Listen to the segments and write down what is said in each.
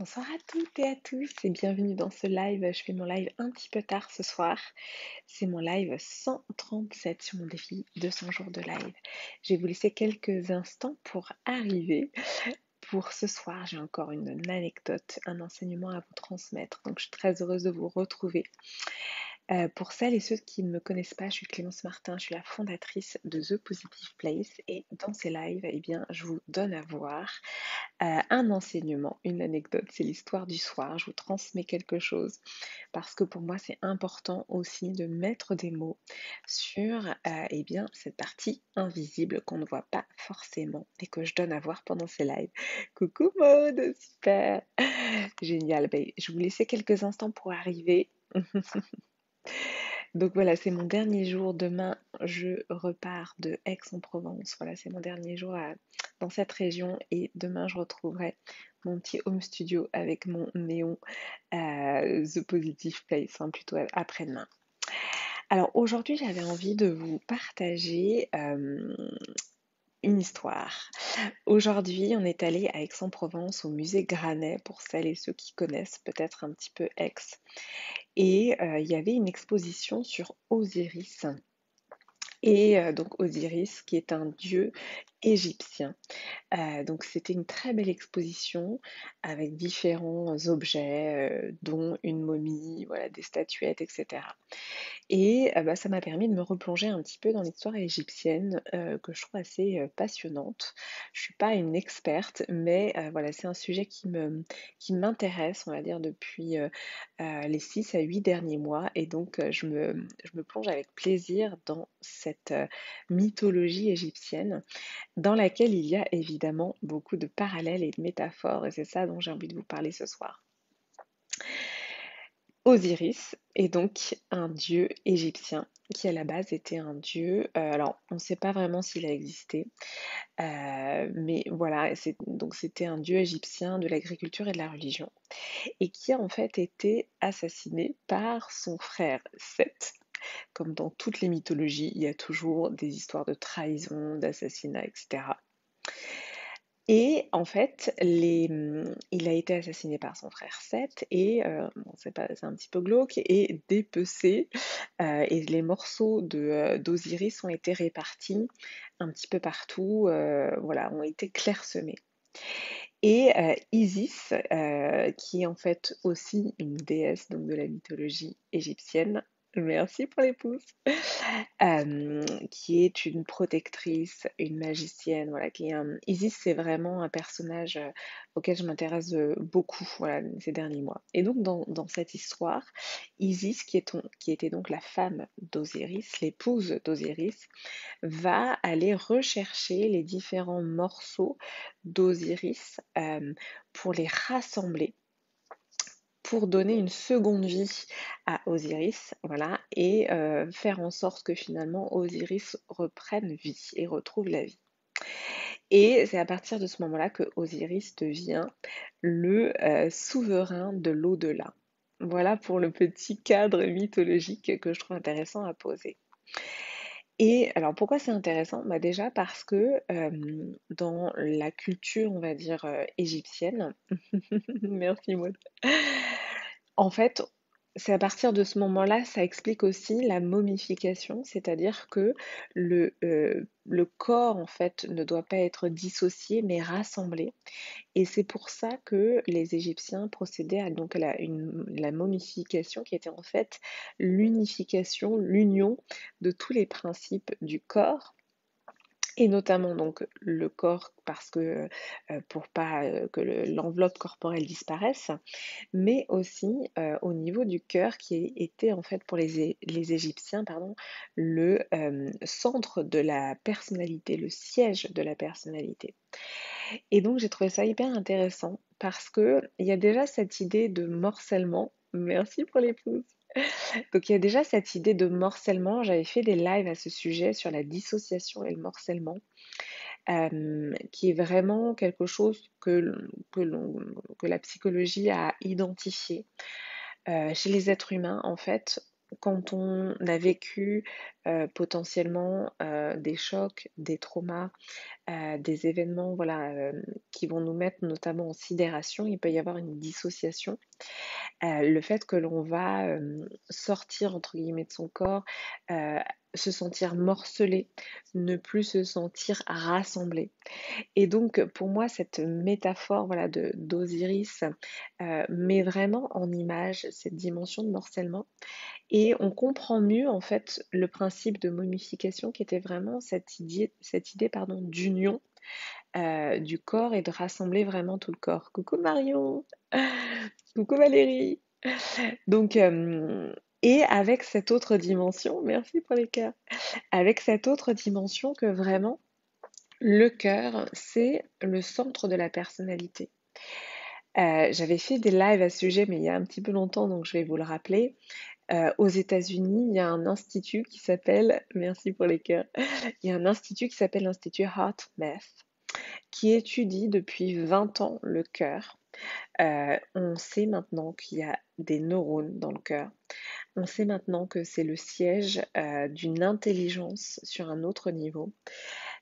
Bonsoir à toutes et à tous et bienvenue dans ce live. Je fais mon live un petit peu tard ce soir. C'est mon live 137 sur mon défi 200 jours de live. Je vais vous laisser quelques instants pour arriver. Pour ce soir, j'ai encore une anecdote, un enseignement à vous transmettre. Donc je suis très heureuse de vous retrouver. Pour celles et ceux qui ne me connaissent pas, je suis Clémence Martin, je suis la fondatrice de The Positive Place et dans ces lives, eh bien, je vous donne à voir un enseignement, une anecdote, c'est l'histoire du soir. Je vous transmets quelque chose parce que pour moi, c'est important aussi de mettre des mots sur eh bien, cette partie invisible qu'on ne voit pas forcément et que je donne à voir pendant ces lives. Coucou Maud, super, génial. Ben, je vous laissais quelques instants pour arriver. Donc voilà, c'est mon dernier jour. Demain, je repars de Aix-en-Provence. Voilà, c'est mon dernier jour dans cette région. Et demain, je retrouverai mon petit home studio avec mon néon The Positive Place, hein, plutôt après-demain. Alors aujourd'hui, j'avais envie de vous partager une histoire. Aujourd'hui, on est allé à Aix-en-Provence au musée Granet, pour celles et ceux qui connaissent peut-être un petit peu Aix. Et il y avait une exposition sur Osiris. Et donc Osiris, qui est un dieu égyptien. Donc c'était une très belle exposition avec différents objets, dont une momie, voilà, des statuettes, etc. Et bah, ça m'a permis de me replonger un petit peu dans l'histoire égyptienne, que je trouve assez passionnante. Je suis pas une experte, mais voilà, c'est un sujet qui m'intéresse, on va dire, depuis les 6 à 8 derniers mois. Et donc, je me plonge avec plaisir dans cette mythologie égyptienne, dans laquelle il y a évidemment beaucoup de parallèles et de métaphores. Et c'est ça dont j'ai envie de vous parler ce soir. Osiris est donc un dieu égyptien qui à la base était un dieu, alors on ne sait pas vraiment s'il a existé, mais voilà, donc c'était un dieu égyptien de l'agriculture et de la religion, et qui a en fait été assassiné par son frère Seth. Comme dans toutes les mythologies, il y a toujours des histoires de trahison, d'assassinat, etc. Et en fait, il a été assassiné par son frère Seth et bon, c'est un petit peu glauque et dépecé, et les morceaux d'Osiris ont été répartis un petit peu partout, voilà, ont été clairsemés. Et Isis, qui est en fait aussi une déesse donc de la mythologie égyptienne, merci pour les pouces, qui est une protectrice, une magicienne, voilà, Isis, c'est vraiment un personnage auquel je m'intéresse beaucoup, voilà, ces derniers mois. Et donc dans cette histoire, Isis, qui était donc la femme d'Osiris, l'épouse d'Osiris, va aller rechercher les différents morceaux d'Osiris pour les rassembler, pour donner une seconde vie à Osiris, voilà, et faire en sorte que finalement Osiris reprenne vie et retrouve la vie. Et c'est à partir de ce moment-là que Osiris devient le souverain de l'au-delà. Voilà pour le petit cadre mythologique que je trouve intéressant à poser. Et alors pourquoi c'est intéressant? Bah déjà parce que dans la culture, on va dire, égyptienne, merci Maud. En fait, c'est à partir de ce moment-là, ça explique aussi la momification, c'est-à-dire que le corps, en fait, ne doit pas être dissocié, mais rassemblé. Et c'est pour ça que les Égyptiens procédaient à donc à la momification, qui était en fait l'unification, l'union de tous les principes du corps, et notamment donc le corps, parce que pour pas que l'enveloppe corporelle disparaisse, mais aussi au niveau du cœur, qui était en fait pour les Égyptiens, pardon, le centre de la personnalité, le siège de la personnalité. Et donc j'ai trouvé ça hyper intéressant parce que il y a déjà cette idée de morcellement. Merci pour les pouces. Donc il y a déjà cette idée de morcellement. J'avais fait des lives à ce sujet sur la dissociation et le morcellement, qui est vraiment quelque chose que la psychologie a identifié chez les êtres humains. En fait, quand on a vécu potentiellement des chocs, des traumas, des événements voilà, qui vont nous mettre notamment en sidération. Il peut y avoir une dissociation. Le fait que l'on va sortir entre guillemets de son corps, heu, se sentir morcelé, ne plus se sentir rassemblé. Et donc pour moi cette métaphore voilà de d'Osiris, met vraiment en image cette dimension de morcellement et on comprend mieux en fait le principe de momification qui était vraiment cette idée pardon d'union, du corps et de rassembler vraiment tout le corps. Coucou Marion! Coucou Valérie! Donc et avec cette autre dimension merci pour les cœurs. Avec cette autre dimension que vraiment le cœur, c'est le centre de la personnalité. J'avais fait des lives à ce sujet, mais il y a un petit peu longtemps, donc je vais vous le rappeler. Aux États-Unis, il y a un institut qui s'appelle, merci pour les cœurs, il y a un institut qui s'appelle l'Institut HeartMath, qui étudie depuis 20 ans le cœur. On sait maintenant qu'il y a des neurones dans le cœur. On sait maintenant que c'est le siège d'une intelligence sur un autre niveau.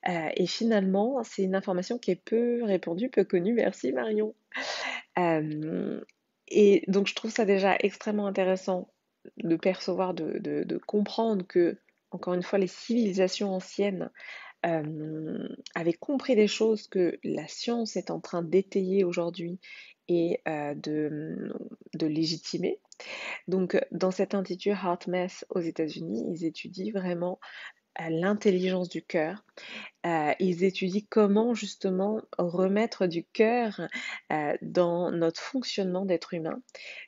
Et finalement, c'est une information qui est peu répandue, peu connue. Merci Marion. Euh, et donc je trouve ça déjà extrêmement intéressant de percevoir, de comprendre que, encore une fois, les civilisations anciennes avaient compris des choses que la science est en train d'étayer aujourd'hui et de légitimer. Donc, dans cet institut HeartMath aux États-Unis, ils étudient vraiment l'intelligence du cœur. Ils étudient comment justement remettre du cœur dans notre fonctionnement d'être humain,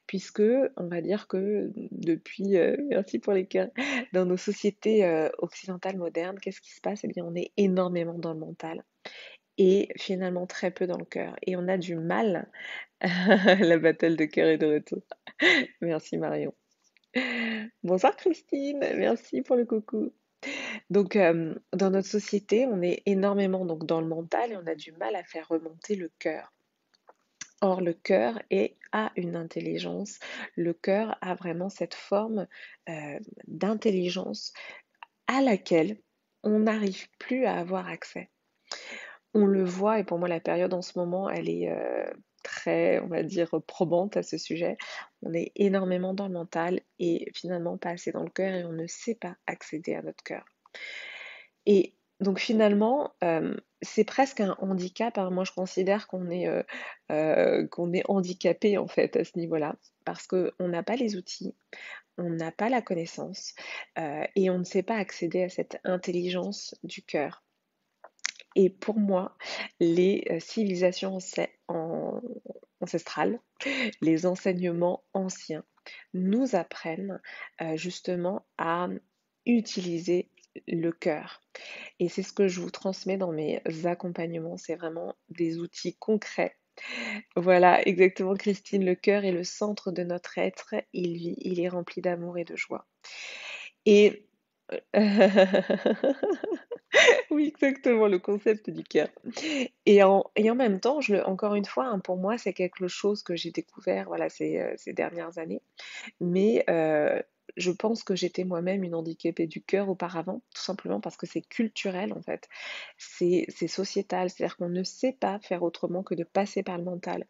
puisque on va dire que depuis, merci pour les cœurs, dans nos sociétés occidentales modernes, qu'est-ce qui se passe? Eh bien, on est énormément dans le mental et finalement très peu dans le cœur. Et on a du mal. La battle de cœur est de retour. Merci Marion. Bonsoir Christine, merci pour le coucou. Donc, dans notre société, on est énormément donc dans le mental et on a du mal à faire remonter le cœur. Or, le cœur a une intelligence. Le cœur a vraiment cette forme d'intelligence à laquelle on n'arrive plus à avoir accès. On le voit, et pour moi, la période en ce moment, elle est très, on va dire, probante à ce sujet. On est énormément dans le mental et finalement pas assez dans le cœur et on ne sait pas accéder à notre cœur. Et donc finalement, c'est presque un handicap, hein. Moi, je considère qu'on est handicapé en fait à ce niveau-là, parce qu'on n'a pas les outils, on n'a pas la connaissance, et on ne sait pas accéder à cette intelligence du cœur. Et pour moi, les civilisations ancestrales, les enseignements anciens nous apprennent justement à utiliser le cœur. Et c'est ce que je vous transmets dans mes accompagnements, c'est vraiment des outils concrets. Voilà, exactement Christine, le cœur est le centre de notre être, il vit, il est rempli d'amour et de joie. Et oui, exactement, le concept du cœur. Et en même temps, encore une fois, hein, pour moi, c'est quelque chose que j'ai découvert voilà, ces dernières années. Mais je pense que j'étais moi-même une handicapée du cœur auparavant, tout simplement parce que c'est culturel en fait. C'est sociétal, c'est-à-dire qu'on ne sait pas faire autrement que de passer par le mental.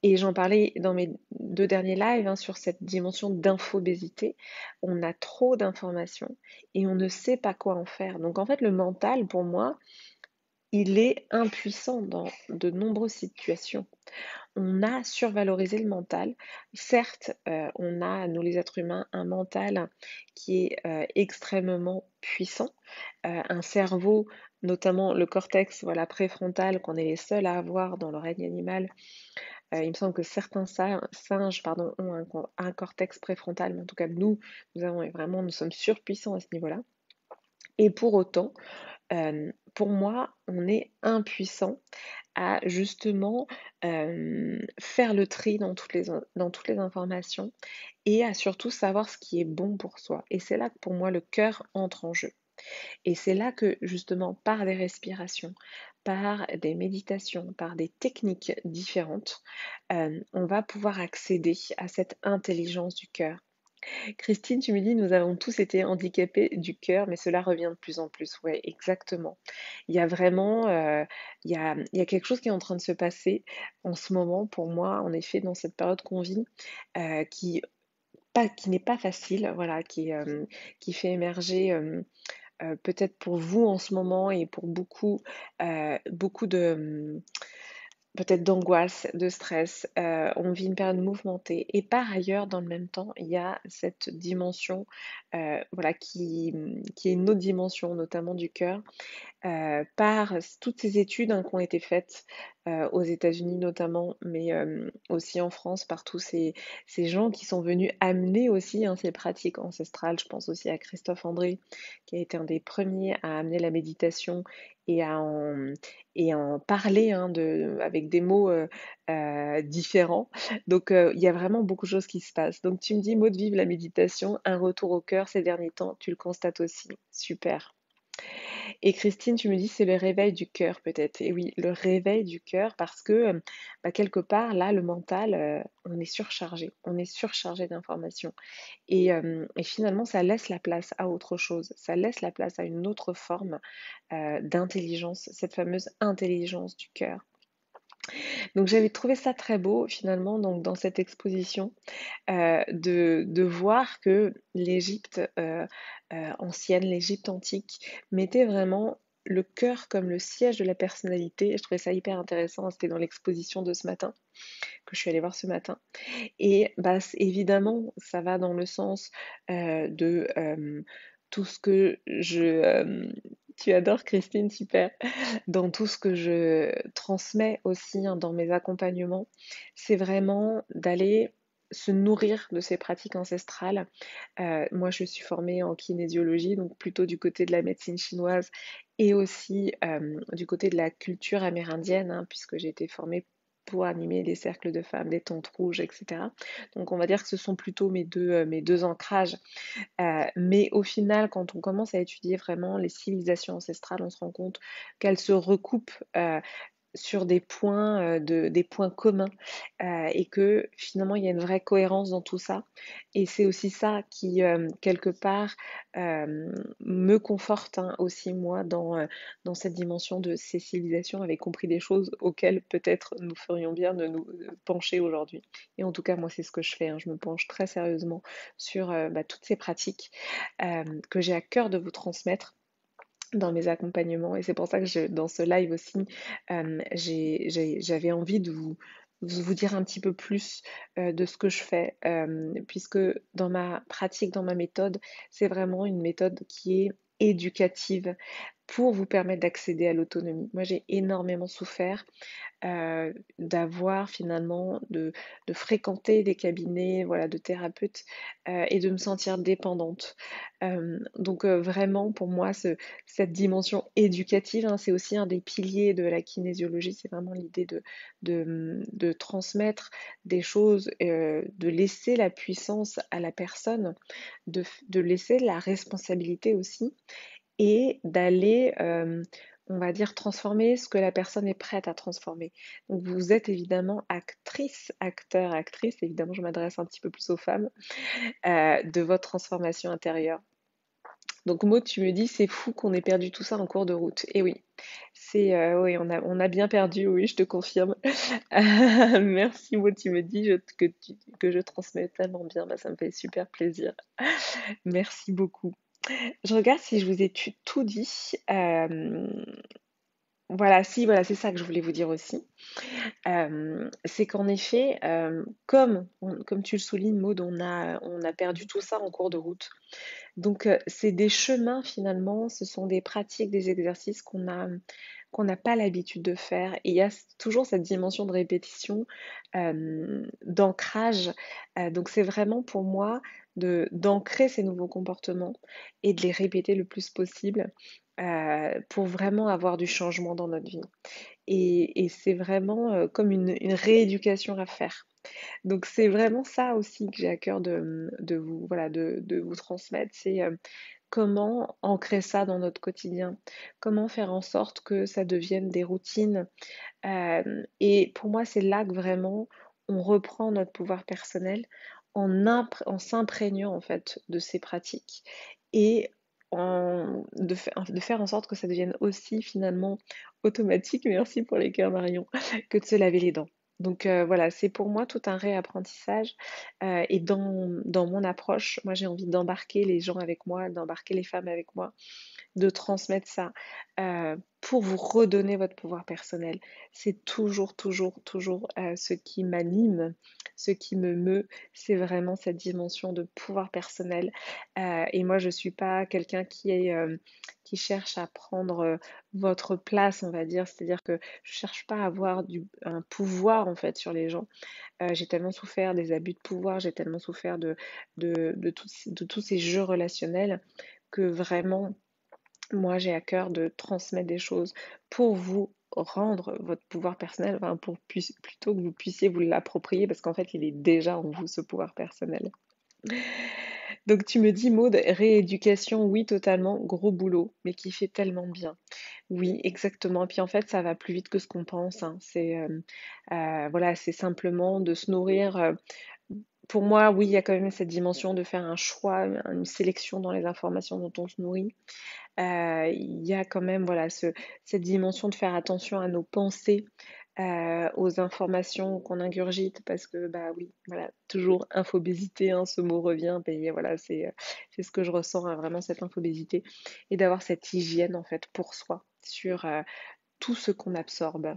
Et j'en parlais dans mes 2 derniers lives, hein, sur cette dimension d'infobésité. On a trop d'informations et on ne sait pas quoi en faire. Donc en fait, le mental, pour moi, il est impuissant dans de nombreuses situations. On a survalorisé le mental. Certes, on a, nous les êtres humains, un mental qui est extrêmement puissant, un cerveau, notamment le cortex voilà, préfrontal, qu'on est les seuls à avoir dans le règne animal. Il me semble que certains singes pardon, ont un cortex préfrontal, mais en tout cas nous avons et vraiment, nous sommes surpuissants à ce niveau-là. Et pour autant, pour moi, on est impuissant à justement faire le tri dans toutes les informations et à surtout savoir ce qui est bon pour soi. Et c'est là que pour moi le cœur entre en jeu. Et c'est là que justement par des respirations, par des méditations, par des techniques différentes, on va pouvoir accéder à cette intelligence du cœur. Christine, tu me dis, nous avons tous été handicapés du cœur, mais cela revient de plus en plus. Ouais, exactement. Il y a vraiment, il y a quelque chose qui est en train de se passer en ce moment pour moi, en effet, dans cette période qu'on vit, qui qui n'est pas facile, voilà, qui fait émerger, peut-être pour vous en ce moment et pour beaucoup, beaucoup de, peut-être d'angoisse, de stress. On vit une période mouvementée. Et par ailleurs, dans le même temps, il y a cette dimension, voilà, qui est une autre dimension, notamment du cœur, par toutes ces études hein, qui ont été faites aux États-Unis notamment, mais aussi en France, par tous ces gens qui sont venus amener aussi hein, ces pratiques ancestrales. Je pense aussi à Christophe André, qui a été un des premiers à amener la méditation et à en parler hein, avec des mots différents. Donc il y a vraiment beaucoup de choses qui se passent. Donc tu me dis, Maud, vive la méditation, un retour au cœur ces derniers temps, tu le constates aussi. Super. Et Christine, tu me dis c'est le réveil du cœur peut-être. Et oui, le réveil du cœur parce que bah, quelque part, là, le mental, on est surchargé d'informations. Et finalement, ça laisse la place à autre chose, ça laisse la place à une autre forme d'intelligence, cette fameuse intelligence du cœur. Donc j'avais trouvé ça très beau finalement donc, dans cette exposition de voir que l'Égypte ancienne, l'Égypte antique, mettait vraiment le cœur comme le siège de la personnalité. Et je trouvais ça hyper intéressant. C'était dans l'exposition de ce matin, que je suis allée voir ce matin. Et bah, évidemment, ça va dans le sens de tout ce que je... tu adores Christine, super. Dans tout ce que je transmets aussi hein, dans mes accompagnements, c'est vraiment d'aller se nourrir de ces pratiques ancestrales. Moi, je suis formée en kinésiologie, donc plutôt du côté de la médecine chinoise et aussi du côté de la culture amérindienne, hein, puisque j'ai été formée pour animer des cercles de femmes, des tentes rouges, etc. Donc on va dire que ce sont plutôt mes deux ancrages. Mais au final, quand on commence à étudier vraiment les civilisations ancestrales, on se rend compte qu'elles se recoupent sur des points communs et que finalement il y a une vraie cohérence dans tout ça. Et c'est aussi ça qui, quelque part, me conforte hein, aussi moi dans cette dimension de ces civilisations avaient compris des choses auxquelles peut-être nous ferions bien de nous pencher aujourd'hui. Et en tout cas, moi c'est ce que je fais, hein. Je me penche très sérieusement sur bah, toutes ces pratiques que j'ai à cœur de vous transmettre dans mes accompagnements et c'est pour ça que dans ce live aussi, j'avais envie de vous dire un petit peu plus de ce que je fais, puisque dans ma pratique, dans ma méthode, c'est vraiment une méthode qui est éducative pour vous permettre d'accéder à l'autonomie. Moi, j'ai énormément souffert d'avoir finalement, de fréquenter des cabinets voilà, de thérapeutes et de me sentir dépendante. Donc vraiment, pour moi, cette dimension éducative, hein, c'est aussi un des piliers de la kinésiologie, c'est vraiment l'idée de transmettre des choses, de laisser la puissance à la personne, de laisser la responsabilité aussi et d'aller, on va dire, transformer ce que la personne est prête à transformer. Donc vous êtes évidemment actrice, acteur, actrice, évidemment je m'adresse un petit peu plus aux femmes, de votre transformation intérieure. Donc Maud, tu me dis, c'est fou qu'on ait perdu tout ça en cours de route. Et oui, oui, on a bien perdu, oui, je te confirme. Merci Maud, tu me dis que je transmets tellement bien, bah, ça me fait super plaisir. Merci beaucoup. Je regarde si je vous ai tout dit. Voilà, si, voilà, c'est ça que je voulais vous dire aussi. C'est qu'en effet, comme tu le soulignes, Maud, on a perdu tout ça en cours de route. Donc, c'est des chemins finalement, ce sont des pratiques, des exercices qu'on n'a pas l'habitude de faire. Et il y a toujours cette dimension de répétition, d'ancrage. Donc, c'est vraiment pour moi d'ancrer ces nouveaux comportements et de les répéter le plus possible pour vraiment avoir du changement dans notre vie. Et c'est vraiment comme une rééducation à faire. Donc c'est vraiment ça aussi que j'ai à cœur de vous, voilà, de vous transmettre, c'est comment ancrer ça dans notre quotidien, comment faire en sorte que ça devienne des routines. Et pour moi, c'est là que vraiment on reprend notre pouvoir personnel en s'imprégnant en fait de ces pratiques et de faire en sorte que ça devienne aussi finalement automatique, merci pour les cœurs Marion, que de se laver les dents. Donc voilà, c'est pour moi tout un réapprentissage et dans mon approche, moi j'ai envie d'embarquer les gens avec moi, d'embarquer les femmes avec moi, de transmettre ça pour vous redonner votre pouvoir personnel. C'est toujours, toujours, toujours ce qui m'anime, ce qui me meut, c'est vraiment cette dimension de pouvoir personnel. Et moi, je ne suis pas quelqu'un qui cherche à prendre votre place, on va dire. C'est-à-dire que je ne cherche pas à avoir un pouvoir en fait sur les gens. J'ai tellement souffert des abus de pouvoir, j'ai tellement souffert de tous ces jeux relationnels que vraiment moi, j'ai à cœur de transmettre des choses pour vous rendre votre pouvoir personnel, enfin plutôt que vous puissiez vous l'approprier, parce qu'en fait, il est déjà en vous, ce pouvoir personnel. Donc tu me dis, Maud, rééducation, oui, totalement, gros boulot, mais qui fait tellement bien. Oui, exactement. Et puis en fait, ça va plus vite que ce qu'on pense, hein. Voilà, c'est simplement de se nourrir. Pour moi, oui, il y a quand même cette dimension de faire un choix, une sélection dans les informations dont on se nourrit. Il y a quand même voilà, cette dimension de faire attention à nos pensées, aux informations qu'on ingurgite, parce que bah oui, voilà, toujours infobésité, hein, ce mot revient, et voilà, c'est ce que je ressens, hein, vraiment cette infobésité, et d'avoir cette hygiène en fait pour soi sur tout ce qu'on absorbe.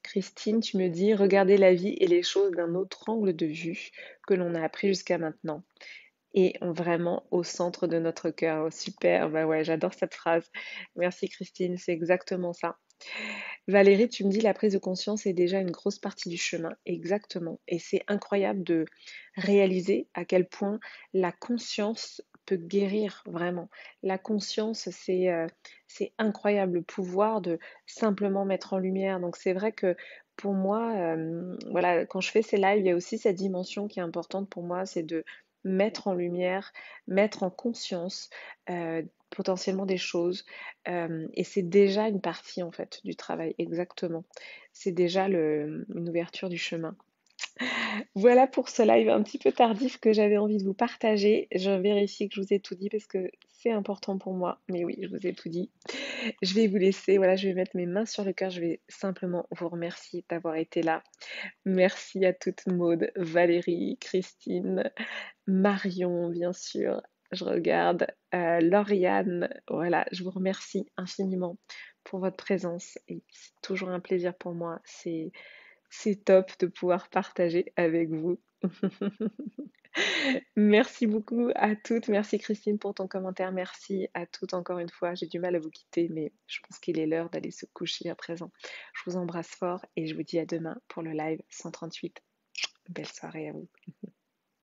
Christine, tu me dis, regarder la vie et les choses d'un autre angle de vue que l'on a appris jusqu'à maintenant et vraiment au centre de notre cœur. Oh, super, bah ouais, j'adore cette phrase. Merci Christine, c'est exactement ça. Valérie, tu me dis la prise de conscience est déjà une grosse partie du chemin. Exactement. Et c'est incroyable de réaliser à quel point la conscience peut guérir vraiment. La conscience, c'est incroyable le pouvoir de simplement mettre en lumière. Donc c'est vrai que pour moi, voilà, quand je fais ces lives, il y a aussi cette dimension qui est importante pour moi, c'est de mettre en lumière, mettre en conscience potentiellement des choses et c'est déjà une partie en fait du travail, exactement. C'est déjà une ouverture du chemin. Voilà pour ce live un petit peu tardif que j'avais envie de vous partager. Je vérifie que je vous ai tout dit parce que c'est important pour moi. Mais oui, je vous ai tout dit. Je vais vous laisser. Voilà, je vais mettre mes mains sur le cœur. Je vais simplement vous remercier d'avoir été là. Merci à toutes Maude, Valérie, Christine, Marion, bien sûr. Je regarde Lauriane. Voilà, je vous remercie infiniment pour votre présence et c'est toujours un plaisir pour moi. C'est top de pouvoir partager avec vous. Merci beaucoup à toutes. Merci Christine pour ton commentaire. Merci à toutes encore une fois. J'ai du mal à vous quitter, mais je pense qu'il est l'heure d'aller se coucher à présent. Je vous embrasse fort et je vous dis à demain pour le live 138. Belle soirée à vous.